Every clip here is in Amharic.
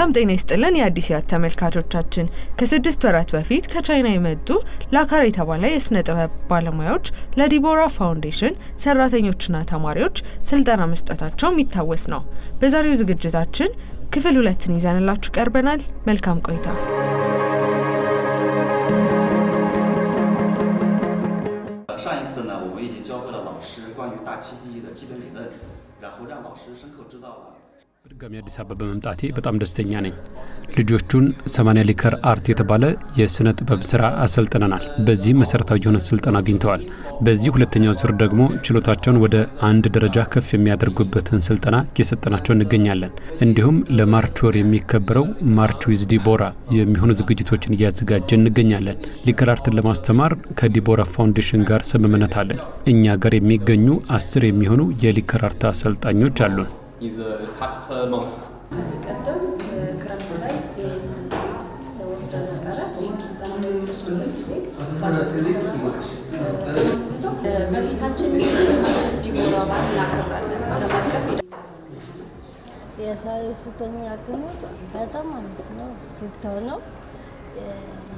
ሰላም ጤና ይስጥልን የአዲስ ያት ተመልካቾቻችን ከ6 ወራት በፊት ከቻይና የመጡ ላካር የተባለ የስነ ጥበብ ባለሙያዎች ለዲቦራ ፋውንዴሽን ሰራተኞችና ተማሪዎች ስልጠና መስጠታቸው የሚታወስ ነው። በዛሬው ዝግጅታችን ክፍል 2ን ይዘንላችሁ ቀርበናል። መልካም ቆይታ። 上一次呢，我们已经教会了老师关于大气记忆的基本理论，然后让老师深刻知道了。 ድጋሚ አዲስ አበባ በመምጣቴ በጣም ደስተኛ ነኝ። ልጆቹን 80 ሊከር አርት የተባለ የስነ ጥበብ ስራ አሰልጥነናል። በዚህ መሰረታዊ የሆነ ስልጠና አግኝተዋል። በዚህ ሁለተኛው ዙር ደግሞ ችሎታቸውን ወደ አንድ ደረጃ ከፍ የሚያደርጉበትን ስልጠና እየሰጠናቸው እንገኛለን። እንዲሁም ለማርች ወር የሚከበረው ማርች ዊዝ ዲቦራ የሚሆኑ ዝግጅቶችን እያዘጋጀን እንገኛለን። ሊከር አርትን ለማስተማር ከዲቦራ ፋውንዴሽን ጋር ስምምነት አለን። እኛ ጋር የሚገኙ 10 የሚሆኑ የሊከር አርት አሰልጣኞች አሉን። in the past months. ከዚህ ቀደም ክረምት ላይ የስልጠና ወስደን ነበረ። ይህን ስልጠና በሚወስድበት ጊዜ በፊታችን ማርች ዲቦራ በዓል እናከብራለን። ዓለም አቀፍ የሳይንስኛ ግንኙነት በጣም አሪፍ ነው። ስታው ነው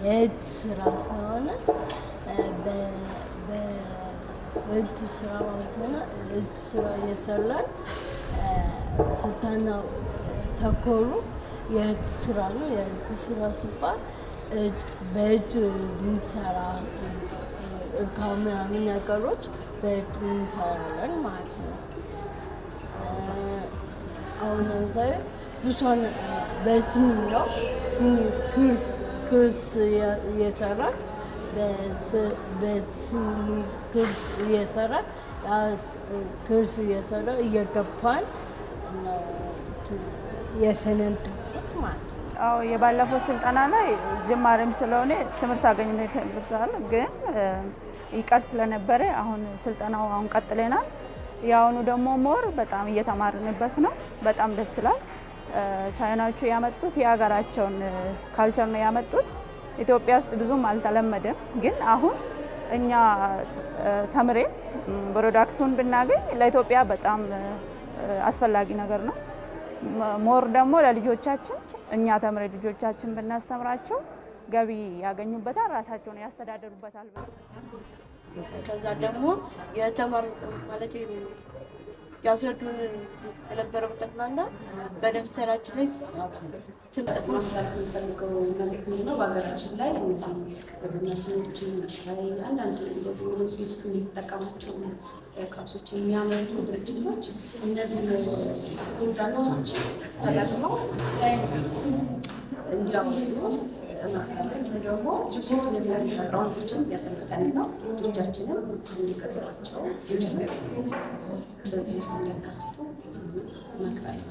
የእጅ ስራ ስለሆነ በእጅ ስራ ማለት ነው። እጅ ስራ እየሰራን ስልጠናው ተኮሩ የእጅ ስራ ነው። የእጅ ስራ ሲባል በእጅ የሚሰራ እቃ ምናምን ነገሮች በእጅ እንሰራለን ማለት ነው። አሁን ለምሳሌ ብዙን በስኒ ነው ስኒ ክርስ እየሰራን በስኒ ክርስ እየሰራን ክርስ እየሰራ እየገባን የሰነንተኩት ማለት ነው። አዎ የባለፈው ስልጠና ላይ ጅማሬም ስለሆነ ትምህርት አገኝተንበታል፣ ግን ይቀር ስለነበረ አሁን ስልጠናው አሁን ቀጥለናል። ያውኑ ደግሞ ሞር በጣም እየተማርንበት ነው። በጣም ደስ ይላል። ቻይናዎቹ ያመጡት የሀገራቸውን ካልቸር ነው ያመጡት። ኢትዮጵያ ውስጥ ብዙም አልተለመደም፣ ግን አሁን እኛ ተምሬን ፕሮዳክቱን ብናገኝ ለኢትዮጵያ በጣም አስፈላጊ ነገር ነው። ሞር ደግሞ ለልጆቻችን እኛ ተምሬ ልጆቻችን ብናስተምራቸው ገቢ ያገኙበታል፣ ራሳቸውን ያስተዳደሩበታል። ከዛ ደግሞ የተማሩ ማለት ያስረዱን የነበረው ጠቅላላ በደብተራችን ላይ ጽፎ ማስተላለፍ የሚፈልገው መልዕክት ነው። በሀገራችን ላይ እነዚህ መስኖችን ሻይ አንዳንድ እንደዚህ ምንም ውስጥ የሚጠቀማቸው ካፕሶች የሚያመርቱ ድርጅቶች እነዚህ ፕሮዳክቶች ተጠቅመው እንዲያወጡ እናካለን። ደግሞ ልጆቻችንን እነዚህ ቀጥራዎችን እያሰለጠን ነው። ልጆቻችንን እንዲቀጥሯቸው በዚህ ውስጥ እንዲያካትቱ እናካለን።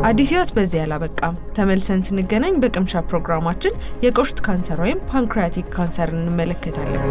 አዲስ ያት በዚህ ያላበቃም። ተመልሰን ስንገናኝ በቅምሻ ፕሮግራማችን የቆሽት ካንሰር ወይም ፓንክሪያቲክ ካንሰርን እንመለከታለን።